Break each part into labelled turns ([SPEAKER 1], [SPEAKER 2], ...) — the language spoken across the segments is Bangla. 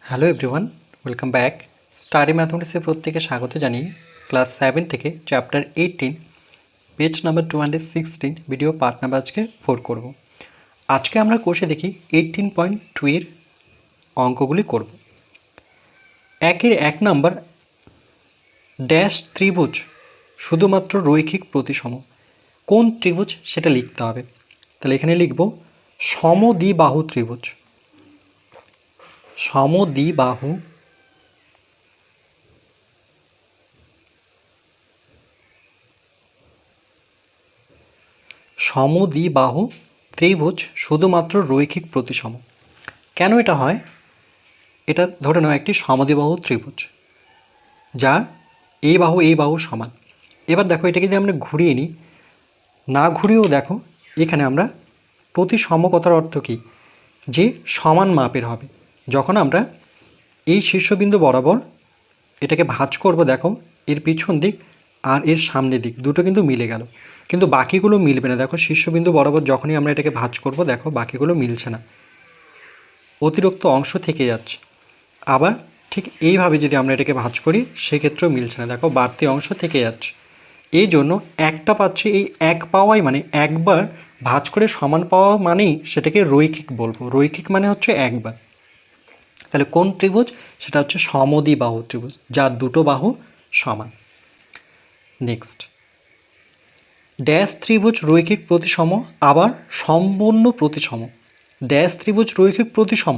[SPEAKER 1] Hello everyone, welcome back. Study ম্যাথমেটিক্সে প্রত্যেকে স্বাগত জানিয়ে ক্লাস 7 থেকে chapter 18 page number 216 video part number আজকে 4 করব। আজকে আমরা কোর্সে দেখি 18.2 এর অঙ্কগুলি করব। একের 1 নাম্বার ড্যাশ ত্রিভুজ শুধুমাত্র রৈখিক প্রতিসম। কোন ত্রিভুজ সেটা লিখতে হবে। তাহলে এখানে লিখব সমদ্বিবাহু ত্রিভুজ। সমদ্বিবাহু সমদ্বিবাহু ত্রিভুজ শুধুমাত্র রৈখিক প্রতিসম। কেন এটা হয়? এটা ধরে নাও একটি সমদ্বিবাহু ত্রিভুজ যার এই বাহু সমান। এবার দেখো এটাকে যদি আমরা ঘুরিয়ে নিই, না ঘুরিয়েও দেখো এখানে আমরা প্রতিসম কথার অর্থ কী? যে সমান মাপের হবে। যখন আমরা এই শীর্ষবিন্দু বরাবর এটাকে ভাঁজ করব, দেখো এর পিছন দিক আর এর সামনের দিক দুটো কিন্তু মিলে গেল, কিন্তু বাকিগুলো মিলবে না। দেখো শীর্ষবিন্দু বরাবর যখনই আমরা এটাকে ভাঁজ করব, দেখো বাকিগুলো মিলছে না, অতিরিক্ত অংশ থেকে যাচ্ছে। আবার ঠিক এইভাবে যদি আমরা এটাকে ভাঁজ করি সেক্ষেত্রেও মিলছে না, দেখো বাড়তি অংশ থেকে যাচ্ছে। এই জন্য একটা পাচ্ছি, এই এক পাওয়াই মানে একবার ভাঁজ করে সমান পাওয়া মানেই সেটাকে রৈখিক বলবো। রৈখিক মানে হচ্ছে একবার। তাহলে কোন ত্রিভুজ? সেটা হচ্ছে সমদ্বিবাহু ত্রিভুজ যার দুটো বাহু সমান। নেক্সট, ড্যাশ ত্রিভুজ রৈখিক প্রতিসম আবার সম্পূর্ণ প্রতিসম। ড্যাশ ত্রিভুজ রৈখিক প্রতিসম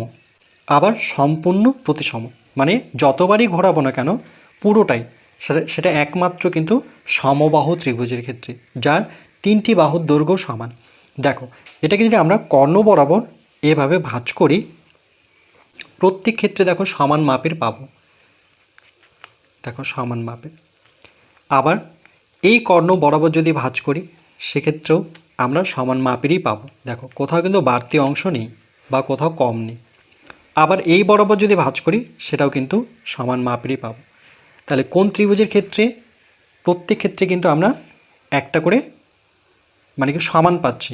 [SPEAKER 1] আবার সম্পূর্ণ প্রতিসম মানে যতবারই ঘোরাবো না কেন পুরোটাই সেটা একমাত্র কিন্তু সমবাহু ত্রিভুজের ক্ষেত্রে যার তিনটি বাহুর দৈর্ঘ্য সমান। দেখো এটাকে যদি আমরা কর্ণ বরাবর এভাবে ভাঁজ করি, প্রত্যেক ক্ষেত্রে দেখো সমান মাপের পাবো। দেখো সমান মাপের। আবার এই কর্ণ বরাবর যদি ভাঁজ করি সেক্ষেত্রেও আমরা সমান মাপেরই পাবো। দেখো কোথাও কিন্তু বাড়তি অংশ নেই বা কোথাও কম নেই। আবার এই বরাবর যদি ভাঁজ করি সেটাও কিন্তু সমান মাপেরই পাবো। তাহলে কোন ত্রিভুজের ক্ষেত্রে? প্রত্যেক ক্ষেত্রে কিন্তু আমরা একটা করে মানে কি সমান পাচ্ছি।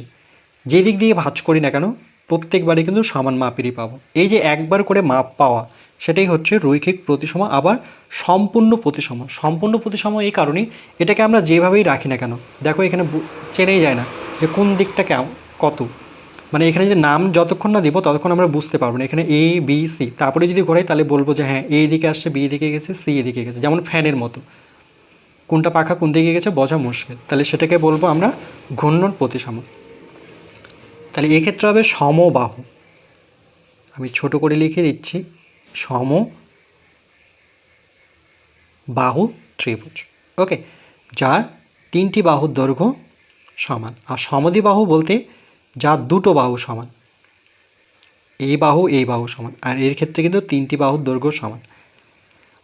[SPEAKER 1] যে দিক দিয়ে ভাঁজ করি না কেন প্রত্যেকবারই কিন্তু সমান মাপেরই পাবো। এই যে একবার করে মাপ পাওয়া সেটাই হচ্ছে রৈখিক প্রতিসম আবার সম্পূর্ণ প্রতিসম। সম্পূর্ণ প্রতিসম এই কারণেই এটাকে আমরা যেভাবেই রাখি না কেন দেখো এখানে চেনেই যায় না যে কোন দিকটা কত। মানে এখানে যদি নাম যতক্ষণ না দিব ততক্ষণ আমরা বুঝতে পারবো না। এখানে এ বি সি তারপরে যদি ঘোরাই তাহলে বলবো যে হ্যাঁ এই দিকে আসছে, বি দিকে গেছে, সি এদিকে গেছে। যেমন ফ্যানের মতো কোনটা পাখা কোন দিকে গেছে বোঝা মুশকিল, তাহলে সেটাকে বলবো আমরা ঘূর্ণন প্রতিসম। তাহলে এক্ষেত্রে হবে সমবাহু। আমি ছোট করে লিখে দিচ্ছি সমবাহু ত্রিভুজ। ওকে, যার তিনটি বাহুর দৈর্ঘ্য সমান। আর সমদ্বিবাহু বলতে যার দুটো বাহু সমান, এই বাহু সমান। আর এর ক্ষেত্রে কিন্তু তিনটি বাহুর দৈর্ঘ্য সমান।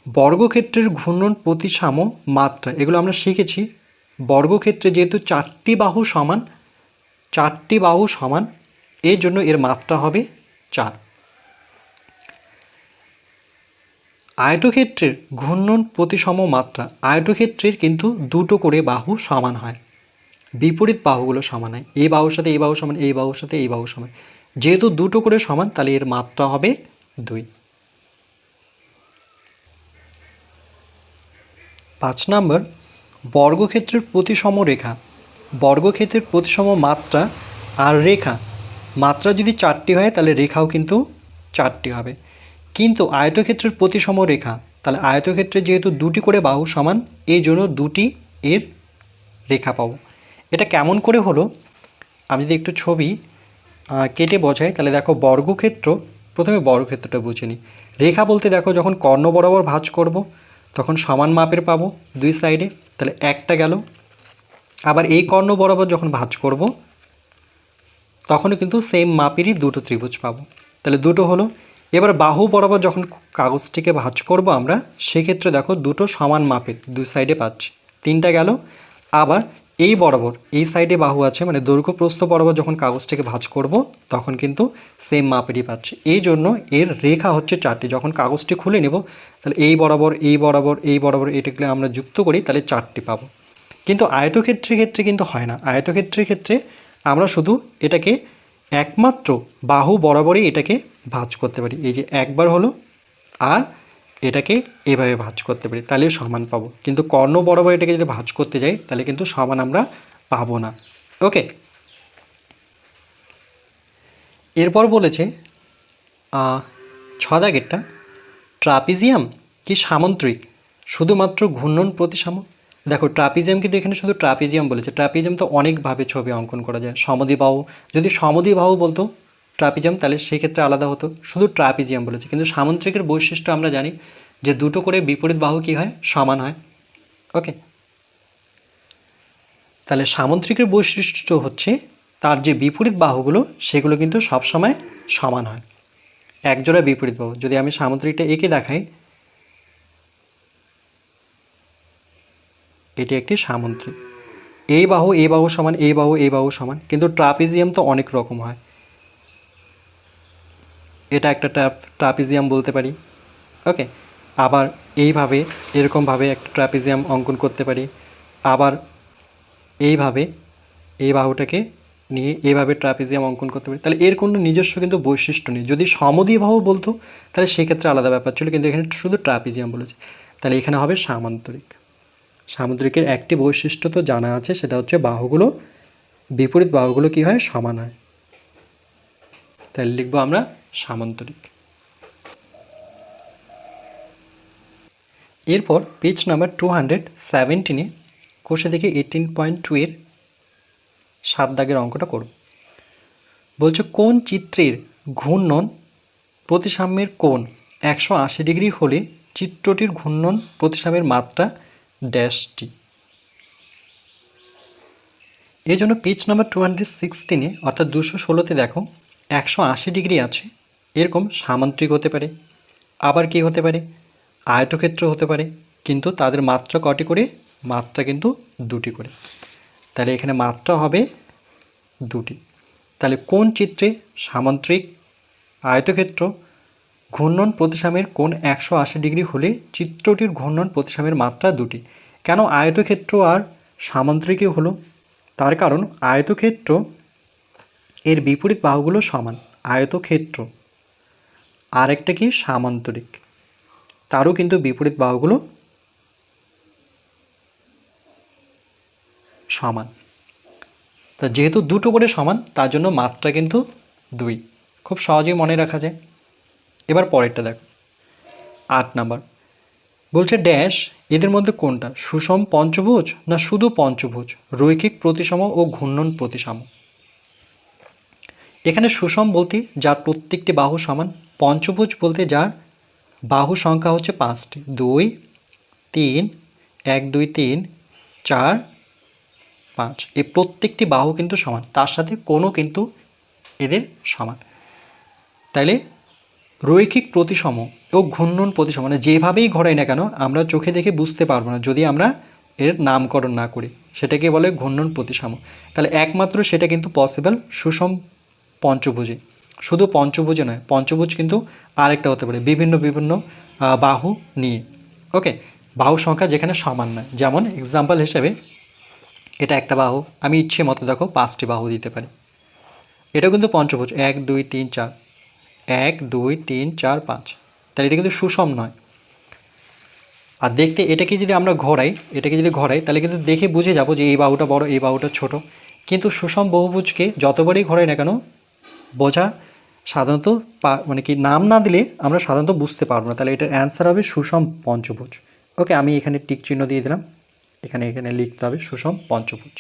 [SPEAKER 1] বর্গক্ষেত্রের ঘূর্ণন প্রতিসম মাত্রা এগুলো আমরা শিখেছি। বর্গক্ষেত্রে যেহেতু চারটি বাহু সমান এই জন্য এর মাত্রা হবে 4। আয়তক্ষেত্রের ঘূর্ণন প্রতিসম মাত্রা, আয়তক্ষেত্রের কিন্তু দুটো করে বাহু সমান হয়, বিপরীত বাহুগুলো সমান হয়। এই বাহুর সাথে এই বাহু সমান, এই বাহুর সাথে এই বাহু সমান। যেহেতু দুটো করে সমান তাহলে এর মাত্রা হবে 2। 5 নম্বর, বর্গক্ষেত্রের প্রতিসম রেখা। বর্গক্ষেত্রের প্রতিসম মাত্রা আর রেখা, মাত্রা যদি 4টি হয় তাহলে রেখাও কিন্তু 4টি হবে। কিন্তু আয়তক্ষেত্রের প্রতিসম রেখা, তাহলে আয়তক্ষেত্রে যেহেতু দুটি করে বাহু সমান এই জন্য দুটি এর রেখা পাবো। এটা কেমন করে হলো? আমি যদি একটু ছবি কেটে বোঝাই তাহলে দেখো বর্গক্ষেত্র, প্রথমে বর্গক্ষেত্রটা বুঝে নিই। রেখা বলতে দেখো যখন কর্ণ বরাবর ভাঁজ করব তখন সমান মাপের পাবো দুই সাইডে, তাহলে একটা গেল। আবার এই কর্ণ বরাবর যখন ভাঁজ করব তখনও কিন্তু সেম মাপেরই দুটো ত্রিভুজ পাবো, তাহলে দুটো হলো। এবার বাহু বরাবর যখন কাগজটিকে ভাঁজ করব আমরা সেক্ষেত্রে দেখো দুটো সমান মাপের দুই সাইডে পাচ্ছি, 3টা গেল। আবার এই বরাবর এই সাইডে বাহু আছে মানে দৈর্ঘ্য প্রস্থ বরাবর যখন কাগজটিকে ভাঁজ করব তখন কিন্তু সেম মাপেরই পাচ্ছি। এই জন্য এর রেখা হচ্ছে 4টি। যখন কাগজটি খুলে নেব তাহলে এই বরাবর এই বরাবর এই বরাবর এটাকে আমরা যুক্ত করি তাহলে 4টি পাবো। কিন্তু আয়তক্ষেত্রের ক্ষেত্রে কিন্তু হয় না। আয়তক্ষেত্রের ক্ষেত্রে আমরা শুধু এটাকে একমাত্র বাহু বরাবরই এটাকে ভাঁজ করতে পারি। এই যে একবার হলো, আর এটাকে এভাবে ভাঁজ করতে পারি, তাহলে সমান পাবো। কিন্তু কর্ণ বরাবর এটাকে যদি ভাঁজ করতে যাই তাহলে কিন্তু সমান আমরা পাবো না। ওকে, এরপর বলেছে 6 দাগেরটা, ট্রাপিজিয়াম কি সামন্ত্রিক শুধুমাত্র ঘূর্ণন প্রতিসম? দেখো ট্রাপিজিয়াম কিন্তু এখানে শুধু ট্রাপিজিয়াম বলেছে, ট্রাপিজিয়াম তো অনেকভাবে ছবি অঙ্কন করা যায়। সমদ্বিবাহু, যদি সমদ্বিবাহু বলতো ট্রাপিজিয়াম তাহলে সেক্ষেত্রে আলাদা হতো, শুধু ট্রাপিজিয়াম বলেছে। কিন্তু সামন্ত্রিকের বৈশিষ্ট্য আমরা জানি যে দুটো করে বিপরীত বাহু কী হয়, সমান হয়। ওকে, তাহলে সামন্ত্রিকের বৈশিষ্ট্য হচ্ছে তার যে বিপরীত বাহুগুলো সেগুলো কিন্তু সবসময় সমান হয়, একজোড়া বিপরীত বাহু। যদি আমি সামুদ্রিকটা এঁকে দেখাই, এটি একটি সামুদ্রিক, এই বাহু সমান, এই বাহু সমান। কিন্তু ট্রাপিজিয়াম তো অনেক রকম হয়, এটা একটা ট্রাপিজিয়াম বলতে পারি। ওকে, আবার এইভাবে এরকমভাবে একটা ট্রাপিজিয়াম অঙ্কন করতে পারি, আবার এইভাবে এই বাহুটাকে নিয়ে এভাবে ট্রাপিজিয়াম অঙ্কন করতে পারি। তাহলে এর কোনো নিজস্ব কিন্তু বৈশিষ্ট্য নেই। যদি সমদ্বিবাহু বলতো তাহলে সেক্ষেত্রে আলাদা ব্যাপার ছিল, কিন্তু এখানে শুধু ট্রাপিজিয়াম বলেছে, তাহলে এখানে হবে সামান্তরিক। সামুদ্রিকের একটি বৈশিষ্ট্য তো জানা আছে, সেটা হচ্ছে বাহুগুলো, বিপরীত বাহুগুলো কী হয়, সমান হয়। তাহলে লিখবো আমরা সামান্তরিক। এরপর পেজ নাম্বার 217-এ কোষে দেখে 18.2 এর 7 দাগের অঙ্কটা করব। বলছে কোন চিত্রের ঘূর্ণন প্রতিসাম্যের কোণ 180 ডিগ্রি হলে চিত্রটির ঘূর্ণন প্রতিসাম্যের মাত্রা ড্যাশটি। এই জন্য পেজ নাম্বার 216-এ অর্থাৎ 216-তে দেখো 180 ডিগ্রি আছে, এরকম সামান্তরিক হতে পারে, আবার কি হতে পারে, আয়তক্ষেত্র হতে পারে, কিন্তু তাদের মাত্রা কটি করে, মাত্রা কিন্তু দুটি করে। তাহলে এখানে মাত্রা হবে দুটি। তাহলে কোন চিত্রে সামান্তরিক, আয়তক্ষেত্র, ঘূর্ণন প্রতিসাম্যের কোণ 180 ডিগ্রি হলে চিত্রটির ঘূর্ণন প্রতিসাম্যের মাত্রা দুটি। কেন আয়তক্ষেত্র আর সামান্তরিকই হলো? তার কারণ আয়তক্ষেত্র এর বিপরীত বাহুগুলো সমান, আয়তক্ষেত্র, আর একটা কি সামান্তরিক, তারও কিন্তু বিপরীত বাহুগুলো সমান। তা যেহেতু দুটো করে সমান তার জন্য মাত্রা কিন্তু 2, খুব সহজেই মনে রাখা যায়। এবার পরেরটা দেখো 8 নাম্বার, বলছে ড্যাশ এদের মধ্যে কোনটা সুষম পঞ্চভুজ না শুধু পঞ্চভুজ, রৈখিক প্রতিসম ও ঘূর্ণন প্রতিসম। এখানে সুষম বলতে যার প্রত্যেকটি বাহু সমান, পঞ্চভুজ বলতে যার বাহু সংখ্যা হচ্ছে 5টি, 2 3 1 2 3 4 5, এই প্রত্যেকটি বাহু কিন্তু সমান, তার সাথে কোনো কিন্তু এদের সমান। তাইলে রৈখিক প্রতিসম ও ঘূর্ণন প্রতিসম, মানে যেভাবেই ঘোরাই না কেন আমরা চোখে দেখে বুঝতে পারবো না যদি আমরা এর নামকরণ না করি, সেটাকে বলে ঘূর্ণন প্রতিসম। তাহলে একমাত্র সেটা কিন্তু পসিবল সুষম পঞ্চভুজে, শুধু পঞ্চভুজে নয়, পঞ্চভুজ কিন্তু আরেকটা হতে পারে বিভিন্ন বিভিন্ন বাহু নিয়ে। ওকে, বাহু সংখ্যা যেখানে সমান নয়, যেমন এক্সাম্পল হিসেবে এটা একটা বাহু, আমি ইচ্ছে মতো দেখো 5টি বাহু দিতে পারি, এটা কিন্তু পঞ্চভুজ 1 2 3 4, 1 2 3 4 5, তাহলে এটা কিন্তু সুষম নয়। আর দেখতে এটাকে যদি আমরা ঘোরাই, তাহলে কিন্তু দেখে বুঝে যাব যে এই বাহুটা বড়, এই বাহুটা ছোট। কিন্তু সুষম বহুভুজকে যতবারই ঘোরাই না কেন বোঝা সাধারণত মানে কি নাম না দিলে আমরা সাধারণত বুঝতে পারবো না। তাহলে এটার অ্যান্সার হবে সুষম পঞ্চভুজ। ওকে, আমি এখানে টিক চিহ্ন দিয়ে দিলাম, এখানে লিখতে হবে সুষম পঞ্চভুজ।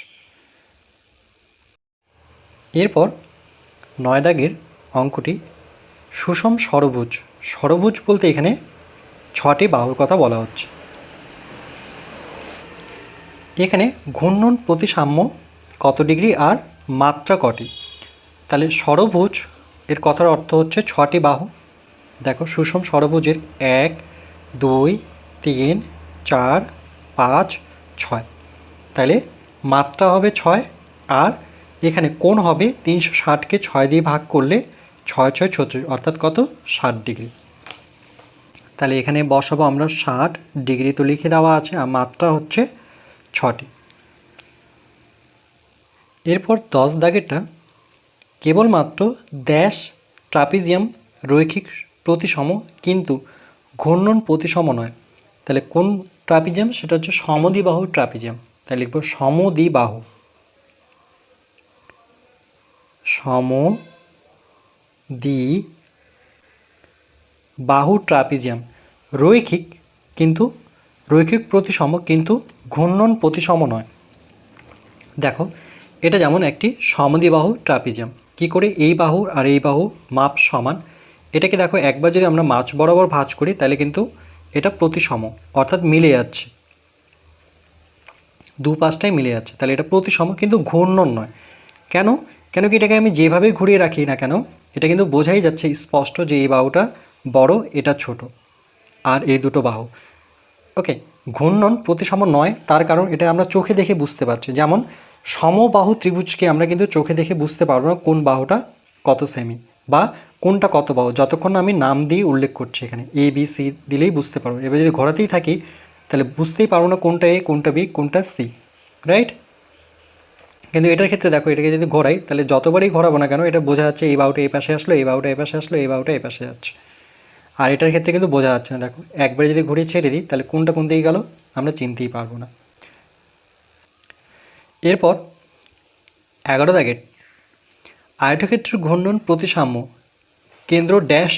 [SPEAKER 1] এরপর 9 দাগের অঙ্কটি সুষম ষড়ভুজ। ষড়ভুজ বলতে এখানে 6টি বাহুর কথা বলা হচ্ছে। এখানে ঘূর্ণন প্রতিসাম্য কত ডিগ্রি আর মাত্রা কটি। তাহলে ষড়ভুজ এর কথার অর্থ হচ্ছে 6টি বাহু। দেখো সুষম ষড়ভুজের 1 2 3 4 5 6, তাহলে মাত্রা হবে 6, আর এখানে কোণ হবে 360কে 6 দিয়ে ভাগ করলে 6 6 36, অর্থাৎ কত 60 ডিগ্রি। তাহলে এখানে বসাবো আমরা 60 ডিগ্রি, তো লিখে দেওয়া আছে, আর মাত্রা হচ্ছে 6টি। এরপর 10 দাগেরটা কেবলমাত্র ড্যাশ ট্রাপিজিয়াম রৈখিক প্রতিসম কিন্তু ঘূর্ণন প্রতিসম নয়। তাহলে কোন ট্রাপিজিয়াম? সেটা হচ্ছে সমদ্বিবাহু ট্রাপিজিয়াম। তাই লিখব সমদ্বিবাহু, সমদ্বিবাহু ট্রাপিজিয়াম। রৈখিক, কিন্তু রৈখিক প্রতিসম কিন্তু ঘূর্ণন প্রতিসম নয়। দেখো এটা যেমন একটি সমদ্বিবাহু ট্রাপিজিয়াম। কি করে? এই বাহু আর এই বাহু মাপ সমান। এটাকে দেখো একবার যদি আমরা মাঝ বরাবর ভাঁজ করি তাহলে কিন্তু এটা প্রতিসম, অর্থাৎ মিলে যাচ্ছে, দুপাশটাই মিলে যাচ্ছে, তাহলে এটা প্রতিসম কিন্তু ঘূর্ণন নয়। কেন? কেন কি এটাকে আমি যেভাবে ঘুরিয়ে রাখি না কেন, এটা কিন্তু বোঝাই যাচ্ছে স্পষ্ট যে এই বাহুটা বড়, এটা ছোট, আর এই দুটো বাহু। ওকে, ঘূর্ণন প্রতিসম নয়, তার কারণ এটা আমরা চোখে দেখে বুঝতে পারছি। যেমন সমবাহু ত্রিভুজকে আমরা কিন্তু চোখে দেখে বুঝতে পারবো না কোন বাহুটা কত সেমি বা কোনটা কত বাহু, যতক্ষণ না আমি নাম দিয়ে উল্লেখ করছি। এখানে এ বি সি দিলেই বুঝতে পারবো। এবার যদি ঘোরাতেই থাকি তাহলে বুঝতেই পারবো না কোনটা এ, কোনটা বি, কোনটা সি, রাইট? কিন্তু এটার ক্ষেত্রে দেখো, এটাকে যদি ঘোরাই তাহলে যতবারই ঘোরাবো না কেন এটা বোঝা যাচ্ছে এই বাহুটা এই পাশে আসলো, এই বাহুটা এই পাশে আসলো, এই বাহুটা এই পাশে যাচ্ছে। আর এটার ক্ষেত্রে কিন্তু বোঝা যাচ্ছে না। দেখো একবারে যদি ঘুরিয়ে ছেড়ে দিই তাহলে কোনটা কোন দিকে গেল আমরা চিনতেই পারবো না। এরপর 11 দাগের আয়তক্ষেত্রের ঘূর্ণন প্রতিসাম্য কেন্দ্র ড্যাশ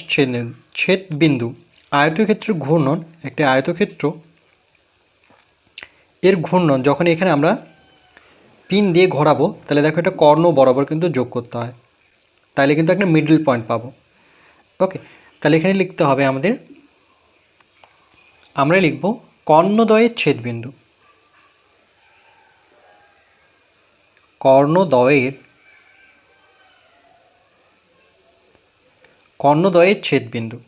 [SPEAKER 1] ছেদ বিন্দু। আয়তক্ষেত্রের ঘূর্ণন, একটি আয়তক্ষেত্র এর ঘূর্ণন যখন এখানে আমরা পিন দিয়ে ঘোরাবো তাহলে দেখো এটা কর্ণ বরাবর কিন্তু যোগ করতে হয়, তাহলে কিন্তু একটা মিডল পয়েন্ট পাবো। ওকে, তাহলে এখানে লিখতে হবে আমাদের, আমরা লিখব কর্ণদ্বয়ের ছেদবিন্দু। কর্ণদ্বয়ের ছেদবিন্দু।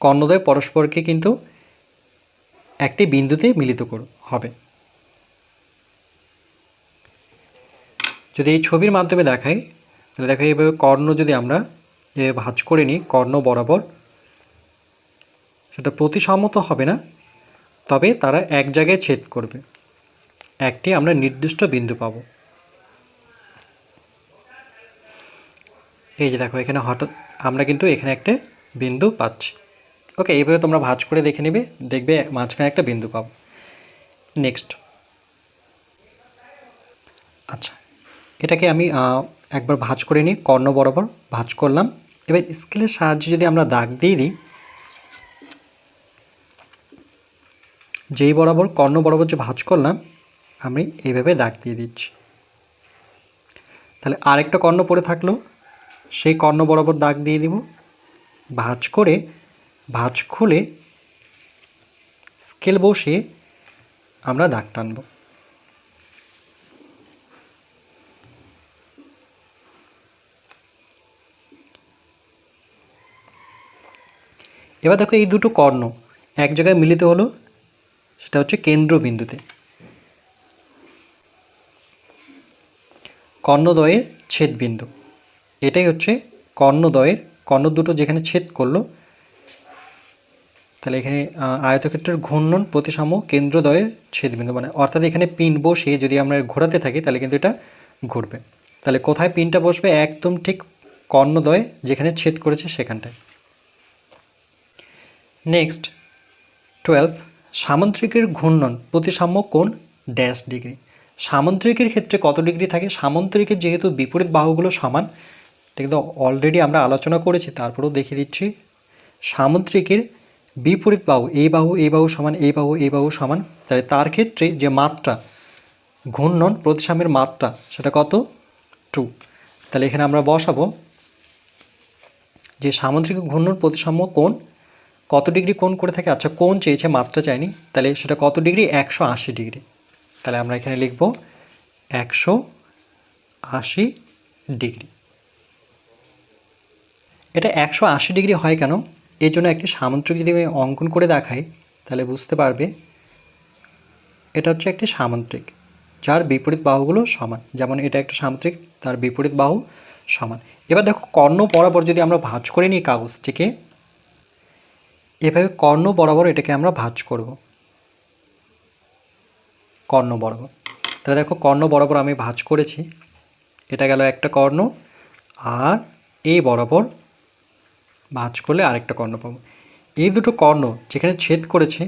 [SPEAKER 1] কর্ণদ্বয় পরস্পরকে কিন্তু একটি বিন্দুতে মিলিত হবে। যদি এই ছবির মাধ্যমে দেখাই তাহলে দেখো এইভাবে কর্ণ যদি আমরা ভাঁজ করে নিই কর্ণ বরাবর, সেটা প্রতিসম্মত হবে না, তবে তারা এক জায়গায় ছেদ করবে, একটি আমরা নির্দিষ্ট বিন্দু পাবো। এই যে দেখো এখানে হঠাৎ আমরা কিন্তু এখানে একটা বিন্দু পাচ্ছি। ওকে, এইভাবে তোমরা ভাঁজ করে দেখে নেবে, দেখবে মাঝখানে একটা বিন্দু পাবো। নেক্সট, আচ্ছা এটাকে আমি একবার ভাঁজ করে নিই, কর্ণ বরাবর ভাঁজ করলাম। এবার স্কেলের সাহায্যে যদি আমরা দাগ দিয়ে দিই, যেই বরাবর কর্ণ বরাবর যে ভাঁজ করলাম আমি এইভাবে দাগ দিয়ে দিচ্ছি। তাহলে আরেকটা কর্ণ পড়ে থাকলো, সেই কর্ণ বরাবর দাগ দিয়ে দিব, ভাঁজ করে ভাঁজ খুলে স্কেল বসিয়ে আমরা দাগ টানব। এবার দেখো এই দুটো কর্ণ এক জায়গায় মিলিত হলো, সেটা হচ্ছে কেন্দ্রবিন্দুতে। কর্ণদ্বয়ের ছেদবিন্দু, এটাই হচ্ছে কর্ণদ্বয়ের, কর্ণ দুটো যেখানে ছেদ করলো, তাহলে এখানে আয়তক্ষেত্রের ঘূর্ণন প্রতিসাম্য কেন্দ্রদ্বয়ের ছেদবিন্দু, মানে অর্থাৎ এখানে পিন বসিয়ে যদি আমরা ঘোরাতে থাকি তাহলে কিন্তু এটা ঘুরবে। তাহলে কোথায় পিনটা বসবে? একদম ঠিক কর্ণদ্বয় যেখানে ছেদ করেছে সেখানটায়। নেক্সট 12, সামান্তরিকের ঘূর্ণন প্রতিসাম্য কোণ ড্যাশ ডিগ্রি। সামান্তরিকের ক্ষেত্রে কত ডিগ্রি থাকে? সামান্তরিকের যেহেতু বিপরীত বাহুগুলো সমান, এটা কিন্তু অলরেডি আমরা আলোচনা করেছি, তারপরেও দেখিয়ে দিচ্ছি। সামান্তরিকের বিপরীত বাহু, এই বাহু এই বাহু সমান, এই বাহু এই বাহু সমান, তাহলে তার ক্ষেত্রে যে মাত্রা, ঘূর্ণন প্রতিসাম্যের মাত্রা, সেটা কত? 2। তাহলে এখানে আমরা বসাবো যে সামান্তরিক ঘূর্ণন প্রতিসাম্য কোণ কত ডিগ্রি কোণ করে থাকে। আচ্ছা কোণ চেয়েছে, মাত্রা চাইনি, তাহলে সেটা কত ডিগ্রি? 180 ডিগ্রি। তাহলে আমরা এখানে লিখব 180 ডিগ্রি। এটা 180 ডিগ্রি হয় কেন? এর জন্য একটি সামান্তরিক যদি আমি অঙ্কন করে দেখাই তাহলে বুঝতে পারবে। এটা হচ্ছে একটি সামান্তরিক যার বিপরীত বাহুগুলো সমান, যেমন এটা একটা সামান্তরিক, তার বিপরীত বাহু সমান। এবার দেখো কর্ণ বরাবর যদি আমরা ভাঁজ করে নিই কাগজটিকে, এভাবে কর্ণ বরাবর এটাকে আমরা ভাঁজ করব, কর্ণ বরাবর। তাহলে দেখো কর্ণ বরাবর আমি ভাঁজ করেছি, এটা গেল একটা কর্ণ, আর এই বরাবর ভাঁজ করলে আরেকটা কর্ণ পাবো। এই দুটো কর্ণ যেখানে ছেদ করেছে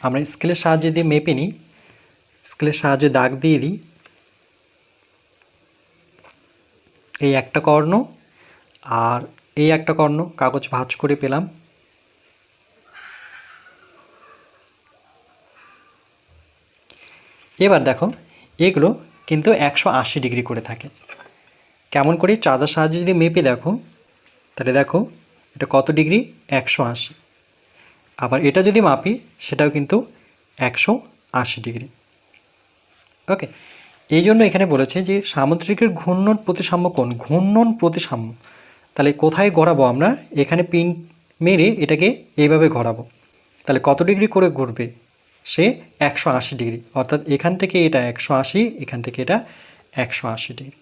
[SPEAKER 1] আমরা স্কেলের সাহায্যে দিয়ে মেপে নিই, স্কেলের সাহায্যে দাগ দিয়ে দিই। এই একটা কর্ণ আর এই একটা কর্ণ কাগজ ভাঁজ করে পেলাম। এবার দেখো এগুলো কিন্তু 180 ডিগ্রি করে থাকে। কেমন করে? চাঁদার সাহায্যে যদি মেপে দেখো তাহলে দেখো এটা কত ডিগ্রি? 180। আবার এটা যদি মাপি সেটাও কিন্তু 180 ডিগ্রি। ওকে, এই জন্য এখানে বলেছে যে সামুদ্রিকের ঘূর্ণন প্রতিসাম্য কোণ, ঘূর্ণন প্রতিসাম্য। তাহলে কোথায় ঘোরাবো আমরা? এখানে পিন মেরে এটাকে এইভাবে ঘোরাবো। তাহলে কত ডিগ্রি করে ঘুরবে? সে 180 ডিগ্রি, অর্থাৎ এখান থেকে এটা 180, এখান থেকে এটা 180 ডিগ্রি।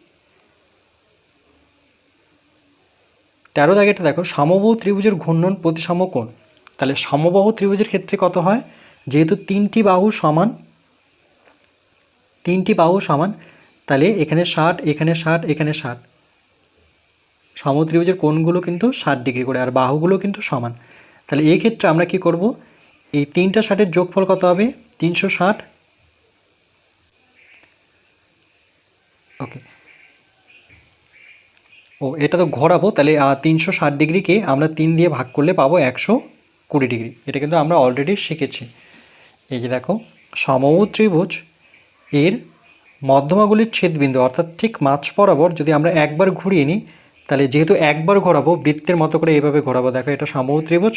[SPEAKER 1] 13 দাগেটা দেখো, সমবাহু ত্রিভুজের ঘূর্ণন প্রতিসাম্য কোণ। তাহলে সমবাহু ত্রিভুজের ক্ষেত্রে কত হয়? যেহেতু তিনটি বাহু সমান, তাহলে এখানে 60, এখানে 60, এখানে 60। সমত্রিভুজের কোণগুলো কিন্তু 60 ডিগ্রি করে, আর বাহুগুলো কিন্তু সমান। তাহলে এই ক্ষেত্রে আমরা কি করব? এই তিনটা 60-এর যোগফল কত হবে? 360। ওকে, এটা তো ঘোরাবো, তাহলে 360 ডিগ্রিকে আমরা 3 দিয়ে ভাগ করলে পাবো 120 ডিগ্রি। এটা কিন্তু আমরা অলরেডি শিখেছি। এই যে দেখো, সমবাহু ত্রিভুজ এর মধ্যমাগুলির ছেদবিন্দু অর্থাৎ ঠিক মাঝ বরাবর যদি আমরা একবার ঘুরিয়ে নিই, তাহলে যেহেতু একবার ঘোরাবো বৃত্তের মতো করে এইভাবে ঘোরাবো। দেখো এটা সমবাহু ত্রিভুজ,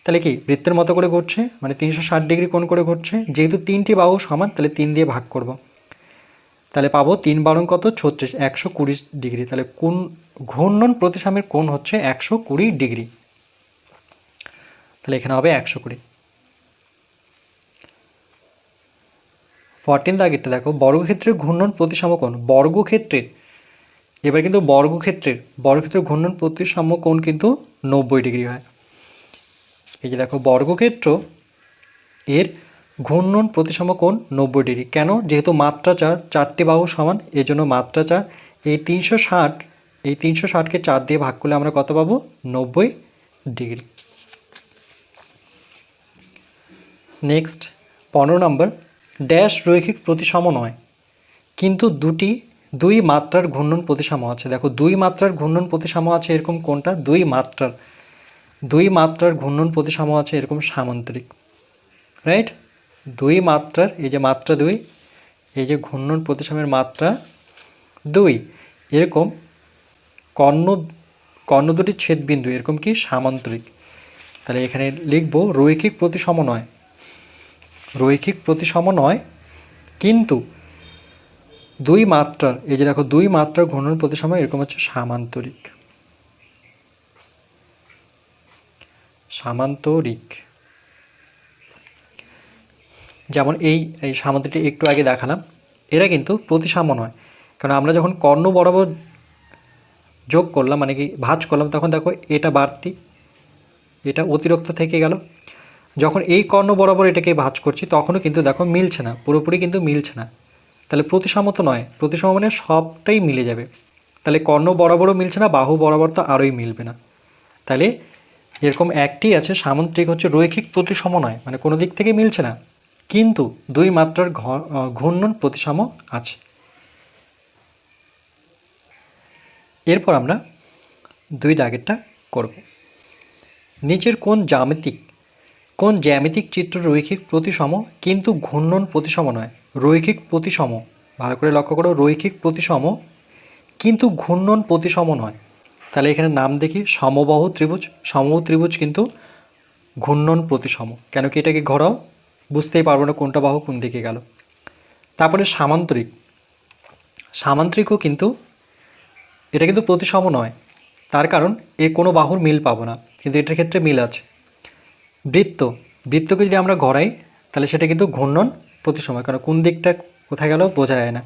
[SPEAKER 1] তাহলে কি বৃত্তের মতো করে ঘুরছে, মানে 360 ডিগ্রি কোণ করে ঘুরছে। যেহেতু তিনটি বাহু সমান, তাহলে 3 দিয়ে ভাগ করব, তাহলে পাবো 3 বারং কত? 36, 120 ডিগ্রি। তাহলে কোণ ঘূর্ণন প্রতিসাম্যের কোণ হচ্ছে 120 ডিগ্রি। তাহলে এখানে হবে 120। 14 দাগেরটা দেখো, বর্গক্ষেত্রের ঘূর্ণন প্রতিসাম্য কোণ। বর্গক্ষেত্রের, এবার কিন্তু বর্গক্ষেত্রের ঘূর্ণন প্রতিসাম্য কোণ কিন্তু 90 ডিগ্রি হয়। এই যে দেখো, বর্গক্ষেত্র এর ঘূর্ণন প্রতিসাম্য কোণ 90 ডিগ্রি। কেন? যেহেতু মাত্রা 4, 4টি বাহু সমান, এই জন্য মাত্রা 4। এই 360কে 4 দিয়ে ভাগ করলে আমরা কত পাবো? 90 ডিগ্রি। নেক্সট 15 নম্বর, ড্যাশ রৈখিক প্রতিসম নয় কিন্তু দুই মাত্রার ঘূর্ণন প্রতিসাম্য আছে। দেখো 2 মাত্রার ঘূর্ণন প্রতিসাম্য আছে এরকম কোনটা? 2 মাত্রার ঘূর্ণন প্রতিসাম্য আছে এরকম সামান্তরিক, রাইট? 2 মাত্রার, এই যে মাত্রা 2, এই যে ঘূর্ণন প্রতিসাম্যের মাত্রা 2, এরকম কর্ণ দুটির ছেদবিন্দু এরকম কি সামান্তরিক। তাহলে এখানে লিখব রৈখিক প্রতিসম নয়, কিন্তু 2 মাত্রার, এই যে দেখো 2 মাত্রার ঘূর্ণন প্রতিসাম্য এরকম হচ্ছে সামান্তরিক। যেমন এই সামান্তরিকটি একটু আগে দেখালাম, এরা কিন্তু প্রতিসাম্য নয়। কারণ আমরা যখন কর্ণ বরাবর যোগ করলাম, মানে কি ভাঁজ করলাম, তখন দেখো এটা বাড়তি, এটা অতিরিক্ত থেকে গেল। যখন এই কর্ণ বরাবর এটাকে ভাঁজ করছি তখনও কিন্তু দেখো মিলছে না, পুরোপুরি কিন্তু মিলছে না। তাহলে প্রতিসাম্য তো নয়, প্রতিসাম্য মানে সবটাই মিলে যাবে। তাহলে কর্ণ বরাবরও মিলছে না, বাহু বরাবর তো আরোই মিলবে না। তাহলে এরকম একটি আছে সামান্তরিক, হচ্ছে রৈখিক প্রতিসম নয়, মানে কোনো দিক থেকে মিলছে না, কিন্তু 2 মাত্রার ঘূর্ণন প্রতিসাম্য আছে। এরপর আমরা 2 দাগেরটা করব। নিচের কোন জ্যামিতিক চিত্র রৈখিক প্রতিসম কিন্তু ঘূর্ণন প্রতিসম নয়? রৈখিক প্রতিসম, ভালো করে লক্ষ্য করো, রৈখিক প্রতিসম কিন্তু ঘূর্ণন প্রতিসম নয়। তাহলে এখানে নাম দেখি, সমবাহু ত্রিভুজ কিন্তু ঘূর্ণন প্রতিসম। কেন কি এটাকে ঘোরাও, বুঝতেই পারবো না কোনটা বাহু কোন দিকে গেল। তারপরে সামান্তরিকও কিন্তু, এটা কিন্তু প্রতিসম নয়, তার কারণ এর কোনো বাহুর মিল পাবো না, কিন্তু এটার ক্ষেত্রে মিল আছে। বৃত্তকে যদি আমরা ঘোরাই তাহলে সেটা কিন্তু ঘূর্ণন প্রতিসম, কারণ কোন দিকটা কোথায় গেল বোঝা যায় না।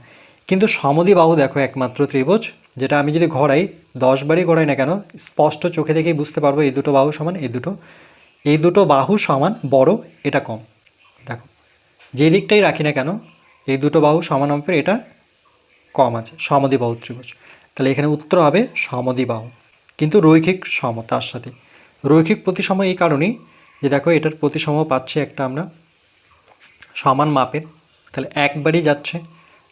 [SPEAKER 1] কিন্তু সমদ্বিবাহু দেখো একমাত্র ত্রিভুজ, যেটা আমি যদি ঘোরাই 10 বারই ঘোরাই না কেন, স্পষ্ট চোখে দেখেই বুঝতে পারবো এই দুটো বাহু সমান, এই দুটো বাহু সমান, বড় এটা কম। দেখো যে দিকটাই রাখি না কেন এই দুটো বাহু সমান অঙ্কের, এটা কম আছে, সমদ্বিবাহু ত্রিভুজ। তাহলে এখানে উত্তর হবে সমদ্বিবাহু, কিন্তু রৈখিক সম তার সাথে। রৈখিক প্রতিসম এই কারণেই যে দেখো এটার প্রতিসম পাচ্ছি একটা আমরা সমান মাপের, তাহলে একবারই যাচ্ছে,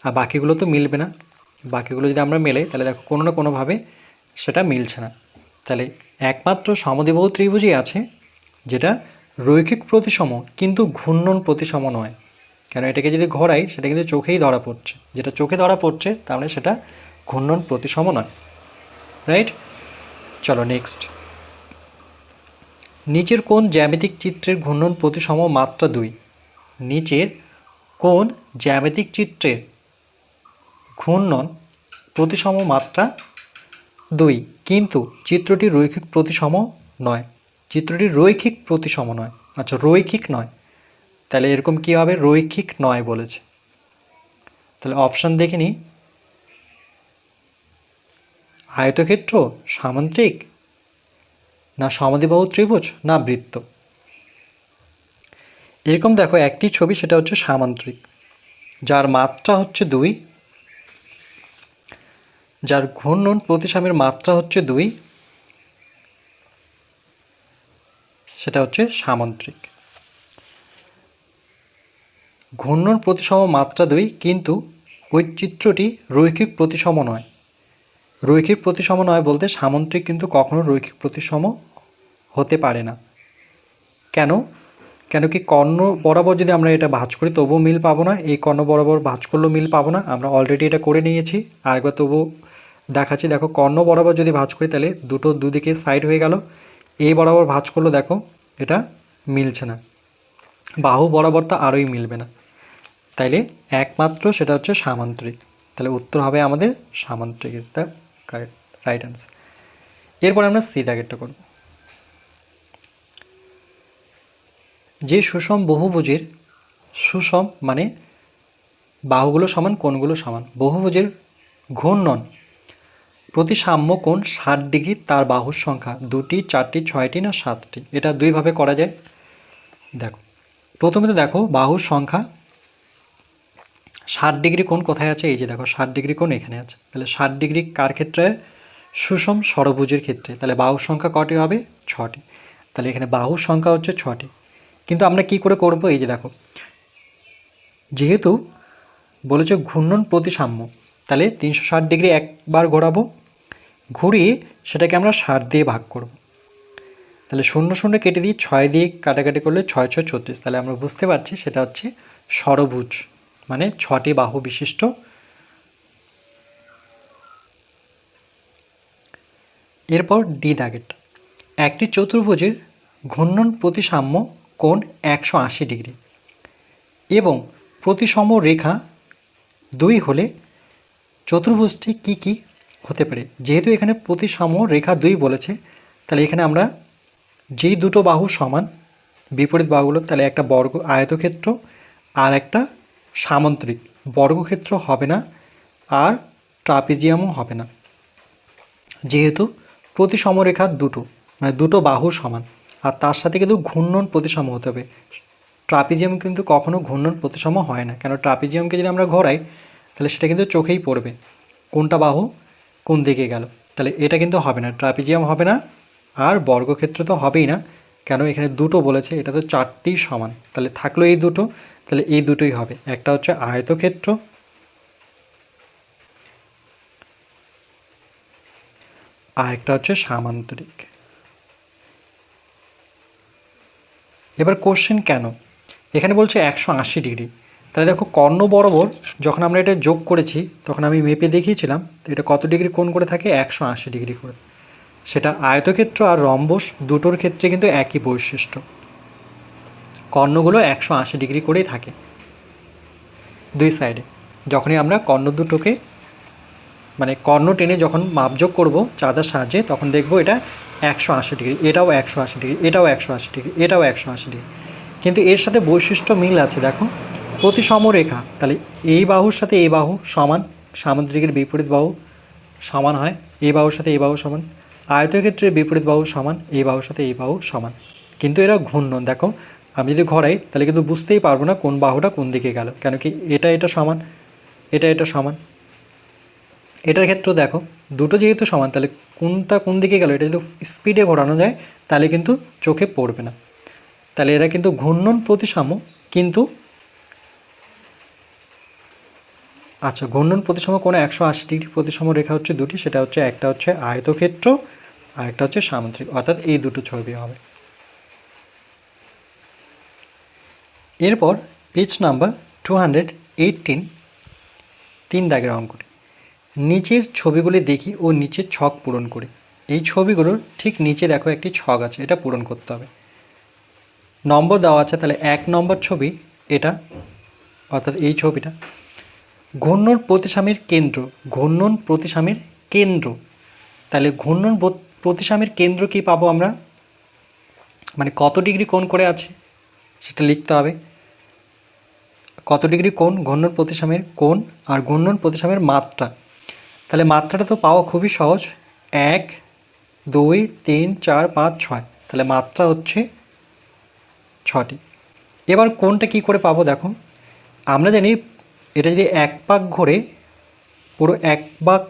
[SPEAKER 1] আর বাকিগুলো তো মিলবে না। বাকিগুলো যদি আমরা মেলাই তাহলে দেখো কোনো না কোনোভাবে সেটা মিলছে না। তাহলে একমাত্র সমদ্বিবাহু ত্রিভুজই আছে যেটা রৈখিক প্রতিসম কিন্তু ঘূর্ণন প্রতিসম নয়। কেন এটাকে যদি ঘোরাই সেটা কিন্তু চোখেই ধরা পড়ছে, যেটা চোখে ধরা পড়ছে তাহলে সেটা ঘূর্ণন প্রতিসম নয়। রাইট, চলো নেক্সট। নিচের কোন জ্যামিতিক চিত্রের ঘূর্ণন প্রতিসম মাত্রা 2? নিচের কোন জ্যামিতিক চিত্রের ঘূর্ণন প্রতিসম মাত্রা 2 কিন্তু চিত্রটি রৈখিক প্রতিসম নয়? চিত্রটি রৈখিক প্রতিসম নয়, আচ্ছা রৈখিক নয়, তাহলে এরকম কী হবে? রৈখিক নয় বলেছে, তাহলে অপশান দেখে নিই। আয়তক্ষেত্র, সামান্তরিক, না সমদ্বিবাহু ত্রিভুজ, না বৃত্ত? এরকম দেখো একটি ছবি, সেটা হচ্ছে সামান্তরিক, যার মাত্রা হচ্ছে 2, যার ঘূর্ণন প্রতিসমের মাত্রা হচ্ছে 2, সেটা হচ্ছে সামান্তরিক। ঘূর্ণন প্রতিসম মাত্রা 2 কিন্তু ওই চিত্রটি রৈখিক প্রতিসম নয়। রৈখিক প্রতিসম নয় বলতে সামান্তরিক কিন্তু কখনো রৈখিক প্রতিসম হতে পারে না। কেন? কেন কি কর্ণ বরাবর যদি আমরা এটা ভাঁজ করি তবুও মিল পাবো না, এই কর্ণ বরাবর ভাঁজ করলেও মিল পাবো না, আমরা অলরেডি এটা করে নিয়েছি। আরেকবার তবু দেখাচ্ছি, দেখো কর্ণ বরাবর যদি ভাঁজ করি তাহলে দুদিকে সাইড হয়ে গেল, এই বরাবর ভাঁজ করলো দেখো এটা মিলছে না, বাহু বরাবর তো আরোই মিলবে না, তাইলে একমাত্র সেটা হচ্ছে সামান্তরিক। তাহলে উত্তর হবে আমাদের সামান্তরিক is the correct right answer. এরপর আমরা সি দাগেরটা করব। যে সুষম বহুভুজের, সুষম মানে বাহুগুলো সমান কোণগুলো সমান, বহুভুজের ঘূর্ণন প্রতি সাম্য কোণ 60 ডিগ্রি, তার বাহুর সংখ্যা 2টি, 4টি, 6টি না 7টি? এটা দুইভাবে করা যায়। দেখো প্রথমে তো দেখো বাহুর সংখ্যা 60 ডিগ্রি কোণ কোথায় আছে? এই যে দেখো 60 ডিগ্রি কোণ এখানে আছে, তাহলে 60 ডিগ্রি কার ক্ষেত্রে? সুষম ষড়ভুজের ক্ষেত্রে। তাহলে বাহুর সংখ্যা কটি হবে? 6টি। তাহলে এখানে বাহুর সংখ্যা হচ্ছে 6টি। কিন্তু আমরা কি করে করব? এই যে দেখো যেহেতু বলেছে ঘূর্ণন প্রতিসাম্য, তাহলে 360 ডিগ্রি একবার ঘোরাবো, ঘুরিয়ে সেটাকে আমরা 60 দিয়ে ভাগ করব। তাহলে 0 0 কেটে দিয়ে 6 দিয়ে কাটাকাটি করলে 6 6 36, তাহলে আমরা বুঝতে পারছি সেটা হচ্ছে ষড়ভুজ, মানে 6টি বাহু বিশিষ্ট। এরপর ডি দাগেরটা, একটি চতুর্ভুজের ঘূর্ণন প্রতিসাম্য কোণ 180 ডিগ্রি এবং প্রতিসম রেখা 2 হলে চতুর্ভুজটি কি কি হতে পারে? যেহেতু এখানে প্রতিসম রেখা 2 বলেছে, তাহলে এখানে আমরা যেই দুটো বাহু সমান বিপরীত বাহুগুলো, তাহলে একটা বর্গ আয়তক্ষেত্র আর একটা সামান্তরিক। বর্গক্ষেত্র হবে না আর ট্রাপিজিয়ামও হবে না, যেহেতু প্রতিসম রেখা দুটো, মানে দুটো বাহু সমান, আর তার সাথে কিন্তু ঘূর্ণন প্রতিসম হতে হবে। ট্রাপিজিয়াম কিন্তু কখনো ঘূর্ণন প্রতিসম হয় না, কেন ট্রাপিজিয়ামকে যদি আমরা ঘোরাই তাহলে সেটা কিন্তু চোখেই পড়বে কোনটা বাহু কোন দিকে গেল, তাহলে এটা কিন্তু হবে না, ট্রাপিজিয়াম হবে না, আর বর্গক্ষেত্র তো হবেই না, কেন এখানে দুটো বলেছে, এটা তো 4টি সমান, তাহলে থাকলো এই দুটো, তাহলে এই দুটোই হবে, একটা হচ্ছে আয়তক্ষেত্র আর একটা হচ্ছে সামান্তরিক। এবার কোশ্চেন কেন এখানে বলছে 180 ডিগ্রি, তাহলে দেখো কর্ণ বরাবর যখন আমরা এটা যোগ করেছি তখন আমি মেপে দেখিয়েছিলাম এটা কত ডিগ্রি কোণ করে থাকে? 180 ডিগ্রি করে। সেটা আয়তক্ষেত্র আর রম্বস দুটোর ক্ষেত্রে কিন্তু একই বৈশিষ্ট্য, কর্ণগুলো 180 ডিগ্রি করেই থাকে দুই সাইডে। যখনই আমরা কর্ণ দুটোকে মানে কর্ণ টেনে যখন মাপযোগ করব চাঁদার সাহায্যে তখন দেখব এটা 180 ডিগ্রি, এটাও 180 ডিগ্রি, এটাও 180 ডিগ্রি, এটাও 180 ডিগ্রি, কিন্তু এর সাথে বৈশিষ্ট্য মিল আছে। দেখো প্রতিসম রেখা, তাহলে এই বাহুর সাথে এই বাহু সমান, সামান্তরিকের বিপরীত বাহু সমান হয়, এই বাহুর সাথে এই বাহু সমান, আয়তক্ষেত্রের বিপরীত বাহু সমান, এই বাহুর সাথে এই বাহু সমান, কিন্তু এরা ঘূর্ণন। দেখো আমি যদি ঘোরাই তাহলে কিন্তু বুঝতেই পারবো না কোন বাহুটা কোন দিকে গেল, কেন কি এটা সমান, এটা সমান। এটার ক্ষেত্রেও দেখো দুটো যেহেতু সমান, তাহলে কোনটা কোন দিকে গেল এটা যদি স্পিডে ঘোরানো যায় তাহলে কিন্তু চোখে পড়বে না। তাহলে এরা কিন্তু ঘূর্ণন প্রতিসাম্য, কিন্তু আচ্ছা ঘূর্ণন প্রতিসাম্য কোনো 180 ডিগ্রি প্রতিসাম্য রেখা হচ্ছে দুটি, সেটা হচ্ছে একটা হচ্ছে আয়তক্ষেত্র আর একটা হচ্ছে সামুদ্রিক, অর্থাৎ এই দুটো ছবি হবে। এরপর পেজ নাম্বার 218, 3 দাগের অঙ্কটি। নিচের ছবিগুলি দেখি ও নিচের ছক পূরণ করি। এই ছবিগুলোর ঠিক নিচে দেখো একটি ছক আছে, এটা পূরণ করতে হবে। নম্বর দেওয়া আছে, তাহলে 1 নম্বর ছবি এটা, অর্থাৎ এই ছবিটা। ঘূর্ণন প্রতিসাম্যের কেন্দ্র, ঘূর্ণন প্রতিসাম্যের কেন্দ্র, তাহলে ঘূর্ণন প্রতিসাম্যের কেন্দ্র কি পাবো আমরা, মানে কত ডিগ্রি কোণ করে আছে সেটা লিখতে হবে। কত ডিগ্রি কোণ, ঘূর্ণন প্রতিসাম্যের কোণ আর ঘূর্ণন প্রতিসাম্যের মাত্রা। তাহলে মাত্রাটা তো পাওয়া খুবই সহজ, 1 2 3 4 5 6, তাহলে মাত্রা হচ্ছে 6টি। এবার কোণটা কি করে পাবো দেখো, আমরা জানি এটা যদি এক পাক ঘোরে, পুরো এক পাক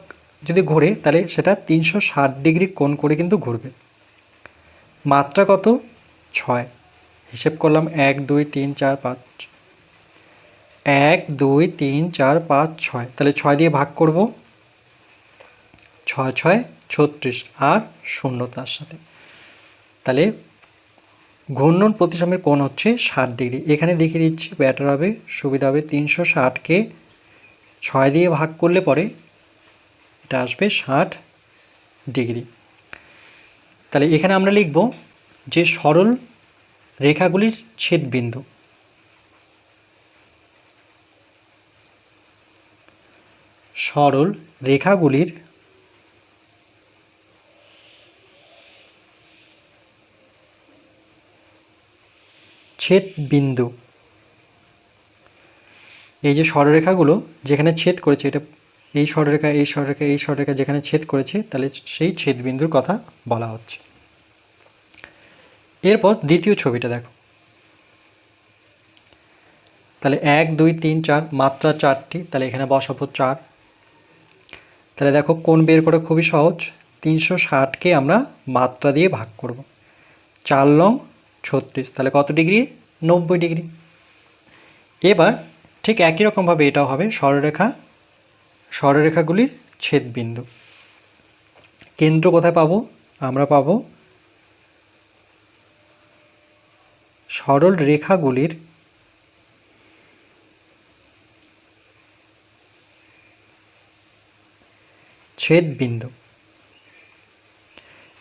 [SPEAKER 1] যদি ঘোরে তাহলে সেটা 360 ডিগ্রি কোণ করে কিন্তু ঘুরবে। মাত্রা কত, 6, হিসেব করলাম 1 2 3 4 5, 1 2 3 4 5 6, তাহলে 6 দিয়ে ভাগ করব, 6 6 36 আর 0 তার সাথে। তাহলে ঘূর্ণন প্রতিসাম্যের কোণ হচ্ছে 60 ডিগ্রি। এখানে দেখিয়ে দিচ্ছি, ব্যাটার হবে সুবিধা হবে, 360কে 6 দিয়ে ভাগ করলে পরে এটা আসবে 60 ডিগ্রি। তাহলে এখানে আমরা লিখব যে সরল রেখাগুলির ছেদবিন্দু, সরল রেখাগুলির ছেদবিন্দু, এই যে সরলরেখাগুলো যেখানে ছেদ করেছে, এটা এই সরলরেখা এই সরলরেখা এই সরলরেখা যেখানে ছেদ করেছে, তাহলে সেই ছেদবিন্দুর কথা বলা হচ্ছে। এরপর দ্বিতীয় ছবিটা দেখো, তাহলে 1 2 3 4, মাত্রা 4টি, তাহলে এখানে বসাবো 4। তাহলে দেখো কোণ বের করে খুবই সহজ, 360কে আমরা মাত্রা দিয়ে ভাগ করব, 4 লং 36, তাহলে কত ডিগ্রি, 90 ডিগ্রি। এবার ঠিক একই রকমভাবে এটাও হবে সরলরেখা, সরলরেখাগুলির ছেদবিন্দু। কেন্দ্র কোথায় পাবো, আমরা পাবো সরল রেখাগুলির ছেদবিন্দু।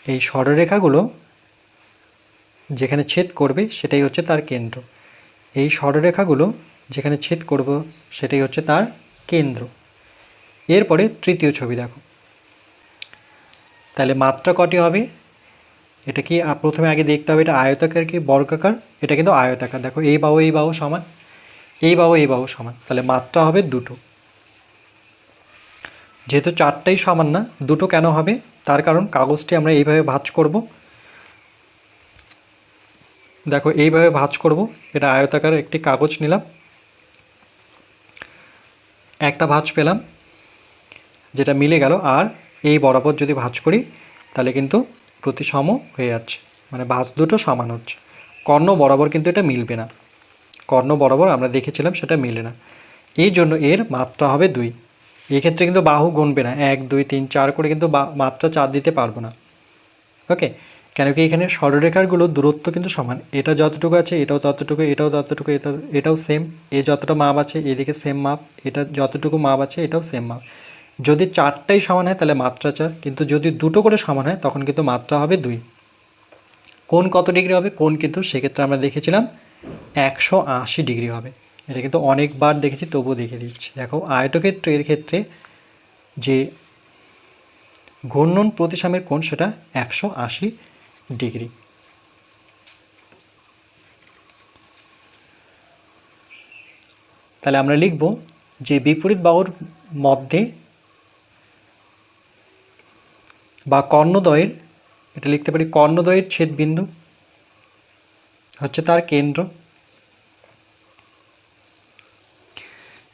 [SPEAKER 1] এই সরলরেখাগুলো যেখানে ছেদ করবে সেটাই হচ্ছে তার কেন্দ্র, এই সরলরেখাগুলো যেখানে ছেদ করব সেটাই হচ্ছে তার কেন্দ্র। এরপরে তৃতীয় ছবি দেখো, তাহলে মাত্রা কটি হবে, এটা কি প্রথমে আগে দেখতে হবে এটা আয়তাকার কি বর্গাকার, এটা কিন্তু আয়তাকার। দেখো এই বাহু সমান, এই বাহু সমান, তাহলে মাত্রা হবে 2। যেহেতু 4টাই সমান না, 2 কেন হবে, তার কারণ কাগজটি আমরা এইভাবে ভাঁজ করব। দেখো এইভাবে ভাঁজ করব, এটা আয়তাকার একটি কাগজ নিলাম, একটা ভাঁজ পেলাম যেটা মিলে গেল, আর এই বরাবর যদি ভাঁজ করি তাহলে কিন্তু প্রতিসম হয়ে যাচ্ছে, মানে ভাঁজ দুটো সমান হচ্ছে। কর্ণ বরাবর কিন্তু এটা মিলবে না, কর্ণ বরাবর আমরা দেখেছিলাম সেটা মিলে না, এই জন্য এর মাত্রা হবে 2। এক্ষেত্রে কিন্তু বাহু গুনবে না, 1 2 3 4 করে কিন্তু মাত্রা 4 দিতে পারবো না। ওকে, কেন কি এখানে সরলরেখাগুলোর দূরত্ব কিন্তু সমান, এটা যতটুকু আছে এটাও ততটুকু, এটাও ততটুকু, এটাও সেম, এ যতটা মাপ আছে এদিকে সেম মাপ, এটা যতটুকু মাপ আছে এটাও সেম মাপ। যদি 4টাই সমান হয় তাহলে মাত্রা 4, কিন্তু যদি 2টো করে সমান হয় তখন কিন্তু মাত্রা হবে 2। কোণ কত ডিগ্রি হবে, কোণ কিন্তু সেক্ষেত্রে আমরা দেখেছিলাম 180 ডিগ্রি হবে। এটা কিন্তু অনেকবার দেখেছি, তবুও দেখে দিচ্ছি। দেখো আয়তক্ষেত্রের ক্ষেত্রে যে ঘূর্ণন প্রতিসাম্যের কোণ সেটা 180 ডিগ্রি। তাহলে আমরা লিখব যে বিপরীত বাহুর মধ্যে বা কর্ণদ্বয়ের, এটা লিখতে পারি কর্ণদ্বয়ের ছেদবিন্দু হচ্ছে তার কেন্দ্র,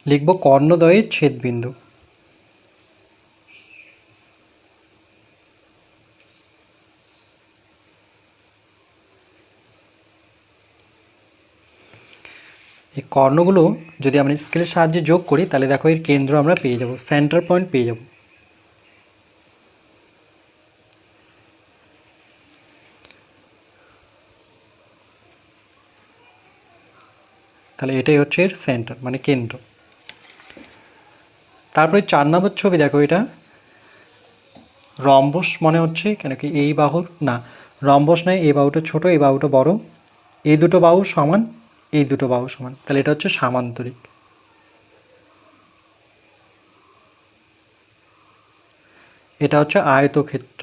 [SPEAKER 1] লিখব কর্ণদ্বয়ের ছেদবিন্দু। কর্ণগুলো যদি আমরা স্কেলের সাহায্যে যোগ করি তাহলে দেখো এর কেন্দ্র আমরা পেয়ে যাব, সেন্টার পয়েন্ট পেয়ে যাব। তাহলে এটাই হচ্ছে এর সেন্টার মানে কেন্দ্র। তারপরে 4 নম্বর ছবি দেখো, এটা রম্বস মনে হচ্ছে, কেন কি এই বাহুর না, রম্বস নয়, এই বাহুটা ছোট এই বাহুটা বড়, এই দুটো বাহু সমান, এই দুটো বাহু সমান, তাহলে এটা হচ্ছে সামান্তরিক। এটা হচ্ছে আয়তক্ষেত্র।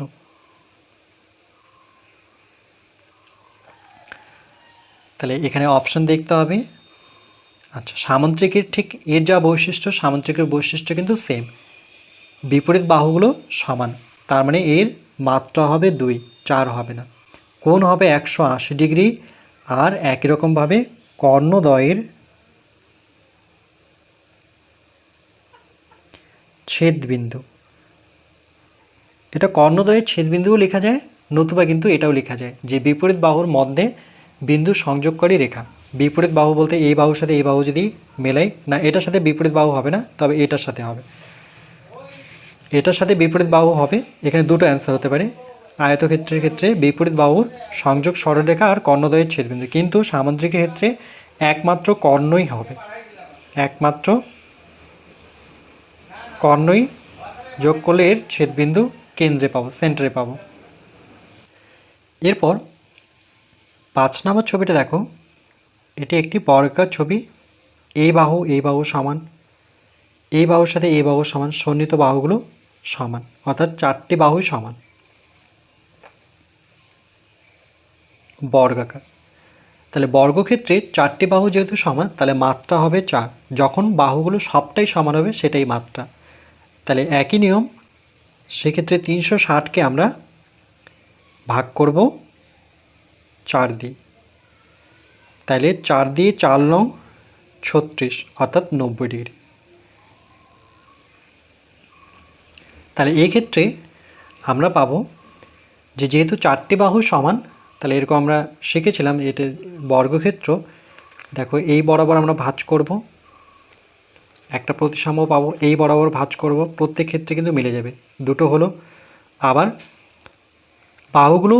[SPEAKER 1] তাহলে এখানে অপশন দেখতে হবে। আচ্ছা, সামান্তরিকের ঠিক এর যা বৈশিষ্ট্য, সামান্তরিকের বৈশিষ্ট্য কিন্তু সেম, বিপরীত বাহুগুলো সমান, তার মানে এর মাত্রা হবে 2, 4 হবে না। কোণ হবে 180 ডিগ্রি, আর একই রকমভাবে কর্ণদ্বয়ের ছেদবিন্দু, এটা কর্ণদ্বয়ের ছেদবিন্দুও লেখা যায়, নতুবা কিন্তু এটাও লেখা যায় যে বিপরীত বাহুর মধ্যে বিন্দু সংযোগকারী রেখা। বিপরীত বাহু বলতে এই বাহুর সাথে এই বাহু যদি মেলাই, না এটার সাথে বিপরীত বাহু হবে না, তবে এটার সাথে হবে, এটার সাথে বিপরীত বাহু হবে। এখানে দুটো অ্যান্সার হতে পারে, আয়তক্ষেত্রের ক্ষেত্রে বিপরীত বাহুর সংযোগ সরলরেখা আর কর্ণদ্বয়ের ছেদবিন্দু, কিন্তু সামান্তরিকের ক্ষেত্রে একমাত্র কর্ণই হবে, একমাত্র কর্ণই যোগ করলে এর ছেদবিন্দু কেন্দ্রে পাবো, সেন্টারে পাবো। এরপর 5 নম্বর ছবিটা দেখো, এটি একটি বর্গাকার ছবি, এই বাহু সমান, এই বাহুর সাথে এই বাহু সমান, সন্নিহিত বাহুগুলো সমান, অর্থাৎ 4টি বাহুই সমান, বর্গাকার। তাহলে বর্গক্ষেত্রে 4টি বাহু যেহেতু সমান, তাহলে মাত্রা হবে 4, যখন বাহুগুলো সবটাই সমান হবে সেটাই মাত্রা। তাহলে একই নিয়ম, সেক্ষেত্রে 360কে আমরা ভাগ করব 4 দিয়ে, তাহলে 4 দিয়ে 4 নং 36, অর্থাৎ 90 ডিগ্রি। তাহলে এই ক্ষেত্রে আমরা পাবো যে যেহেতু 4টি বাহু সমান, তাহলে এরকম আমরা শিখেছিলাম এটা বর্গক্ষেত্র। দেখো এই বরাবর আমরা ভাঁজ করব, একটা প্রতিসাম্য পাবো, এই বরাবর ভাঁজ করব, প্রত্যেক ক্ষেত্রে কিন্তু মিলে যাবে, দুটো হলো। আবার বাহুগুলো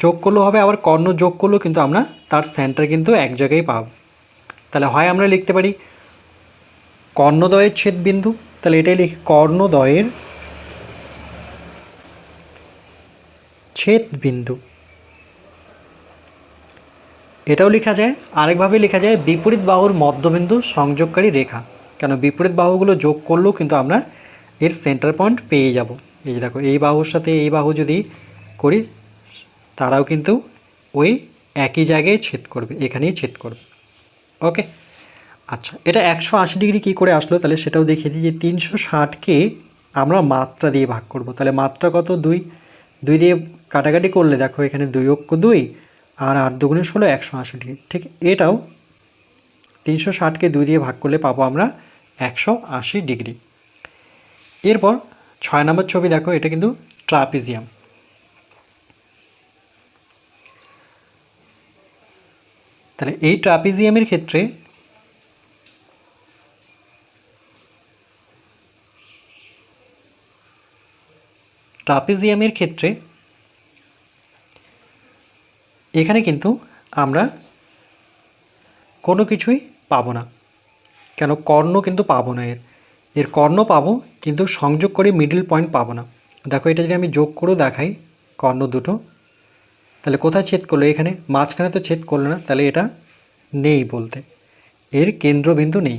[SPEAKER 1] যোগ করলেও হবে, আবার কর্ণ যোগ করলেও কিন্তু আমরা তার সেন্টার কিন্তু এক জায়গায় পাব। তাহলে হয় আমরা লিখতে পারি কর্ণদ্বয়ের ছেদবিন্দু, তাহলে এটাই লিখি কর্ণদ্বয়ের ছেদবিন্দু, এটাও লেখা যায়। আরেকভাবে লেখা যায় বিপরীত বাহুর মধ্যবিন্দু সংযোগকারী রেখা, কেন বিপরীত বাহুগুলো যোগ করলেও কিন্তু আমরা এর সেন্টার পয়েন্ট পেয়ে যাব। এই যে দেখো, এই বাহুর সাথে এই বাহু যদি করি, তারাও কিন্তু ওই একই জায়গায় ছেদ করবে, এখানেই ছেদ করবে। ওকে, আচ্ছা, এটা 180 ডিগ্রি কী করে আসলো, তাহলে সেটাও দেখিয়ে দিই যে 360কে আমরা মাত্রা দিয়ে ভাগ করব। তাহলে মাত্রা কত, 2, 2 দিয়ে কাটাকাটি করলে দেখো এখানে 2 অক্ষ 2 আর 8 দুগুণে 16, 180 ডিগ্রি। ঠিক এটাও 360কে 2 দিয়ে ভাগ করলে পাবো আমরা 180 ডিগ্রি। এরপর 6 নম্বর ছবি দেখো, এটা কিন্তু ট্রাপিজিয়াম। তাহলে এই ট্রাপিজিয়ামের ক্ষেত্রে এখানে কিন্তু আমরা কোনো কিছুই পাবো না, কেন কর্ণ কিন্তু পাবো না, এর কর্ণ পাবো কিন্তু সংযোগ করে মিডল পয়েন্ট পাবো না। দেখো এটা যদি আমি যোগ করেও দেখাই, কর্ণ দুটো, তাহলে কোথায় ছেদ করলো, এখানে মাঝখানে তো ছেদ করলো না, তাহলে এটা নেই বলতে, এর কেন্দ্রবিন্দু নেই।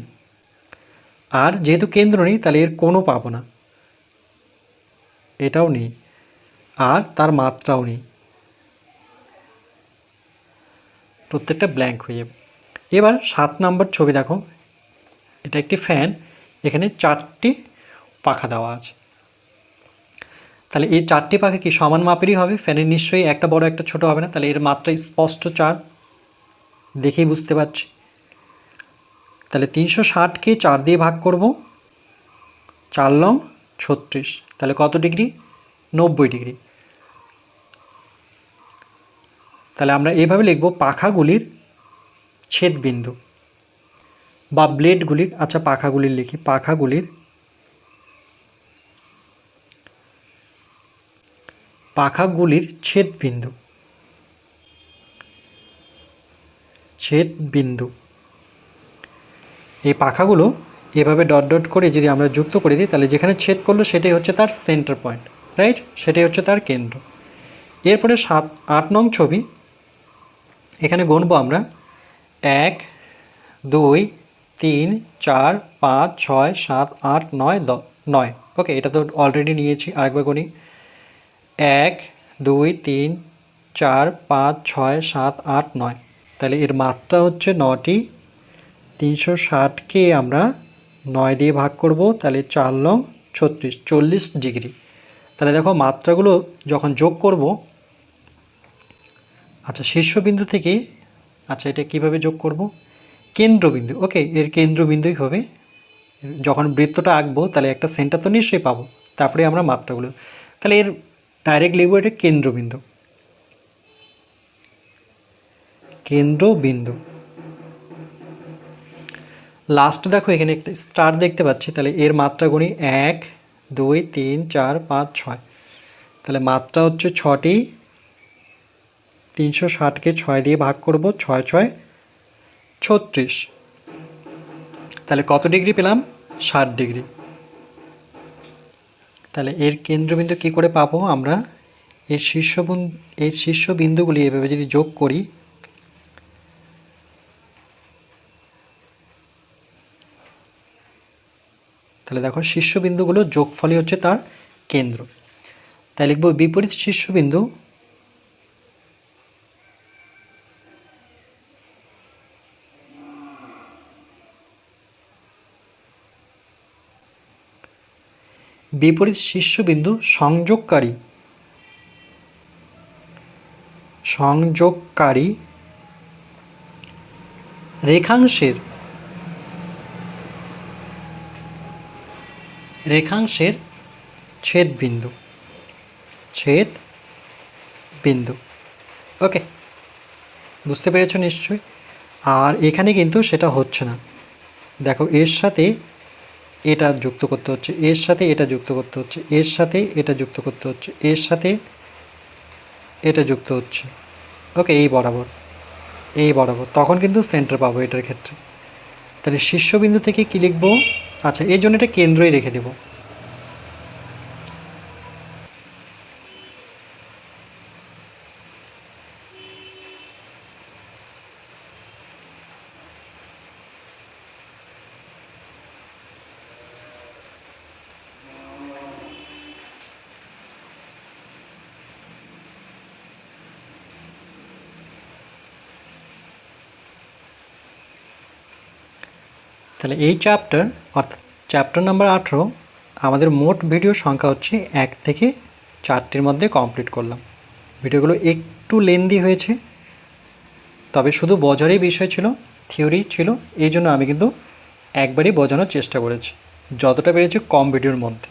[SPEAKER 1] আর যেহেতু কেন্দ্র নেই, তাহলে এর কোনো পাবো না, এটাও নেই, আর তার মাত্রাও নেই, প্রত্যেকটা ব্ল্যাঙ্ক হয়ে যাবে। এবার 7 নম্বর ছবি দেখো, এটা একটি ফ্যান, এখানে 4টি পাখা দেওয়া আছে। তাহলে এই 4টি পাখা কি সমান মাপেরই হবে, ফ্যানের নিশ্চয়ই একটা বড় একটা ছোট হবে না, তাহলে এর মাত্রা স্পষ্ট 4, দেখেই বুঝতে পারছি। তাহলে 360কে 4 দিয়ে ভাগ করব, 4 লং 36, তাহলে কত ডিগ্রি, 90 ডিগ্রি। তাহলে আমরা এইভাবে লিখব পাখাগুলির ছেদবিন্দু, বা ব্লেডগুলির, আচ্ছা পাখাগুলির লিখি, পাখাগুলির ছেদবিন্দু। এই পাখাগুলো এভাবে ডট ডট করে যদি আমরা যুক্ত করে দিই, তাহলে যেখানে ছেদ করলো সেটাই হচ্ছে তার সেন্টার পয়েন্ট, রাইট, সেটাই হচ্ছে তার কেন্দ্র। এরপরে 8 নং ছবি, এখানে গুনবো আমরা 1 2 3 4 5 6 7 8 9 9। ওকে, এটা তো অলরেডি নিয়েছি, আরেকবার গুনি 1 2 3 4 5 6 7 8 9। তাহলে এর মাত্রা হচ্ছে 9টি। 360কে আমরা 9 দিয়ে ভাগ করব, তাহলে 4 লং 36, 40 ডিগ্রি। তাহলে দেখো মাত্রাগুলো যখন যোগ করব, আচ্ছা শীর্ষবিন্দু থেকে, আচ্ছা এটা কিভাবে যোগ করব, কেন্দ্রবিন্দু, ওকে এর কেন্দ্রবিন্দুই হবে। যখন বৃত্তটা আঁকবো তাহলে একটা সেন্টার তো নিশ্চয়ই পাবো, তারপরে আমরা মাত্রাগুলো, তাহলে এর ডাইরেক্ট লিখবো এটা কেন্দ্রবিন্দু। লাস্ট দেখো এখানে একটা স্টার দেখতে পাচ্ছি, তাহলে এর মাত্রা গুণি 1 2 3 4 5 6, তাহলে মাত্রা হচ্ছে 6টি। 360কে 6 দিয়ে ভাগ করব, 6 6 36, তাহলে কত ডিগ্রি পেলাম, 60 ডিগ্রি। তাহলে এর কেন্দ্রবিন্দু কি করে পাবো আমরা, এর শীর্ষবিন্দুগুলি এভাবে যদি যোগ করি, তাহলে দেখো শীর্ষবিন্দুগুলো যোগফলই হচ্ছে তার কেন্দ্র। তাই লিখব বিপরীত শীর্ষবিন্দু সংযোগকারী রেখাংশের ছেদবিন্দু। ওকে, বুঝতে পেরেছো নিশ্চয়ই। আর এখানে কিন্তু সেটা হচ্ছে না, দেখো এর সাথে এটা যুক্ত করতে হচ্ছে, এর সাথে এটা যুক্ত করতে হচ্ছে, এর সাথে এটা যুক্ত করতে হচ্ছে, এর সাথে এটা যুক্ত হচ্ছে। ওকে, এই বরাবর, তখন কিন্তু সেন্টার পাবো এটার ক্ষেত্রে। তাহলে শীর্ষবিন্দু থেকে কী লিখবো, আচ্ছা এর জন্য এটা কেন্দ্রই রেখে দেব। তাহলে এই চ্যাপ্টার, অর্থাৎ চ্যাপ্টার নাম্বার 18, আমাদের মোট ভিডিও সংখ্যা হচ্ছে 1 থেকে 4টির মধ্যে কমপ্লিট করলাম। ভিডিওগুলো একটু লেন্দি হয়েছে, তবে শুধু বোঝারই বিষয় ছিল, থিওরি ছিল, এই জন্য আমি কিন্তু একবারই বোঝানোর চেষ্টা করেছি, যতটা পেরেছি কম ভিডিওর মধ্যে।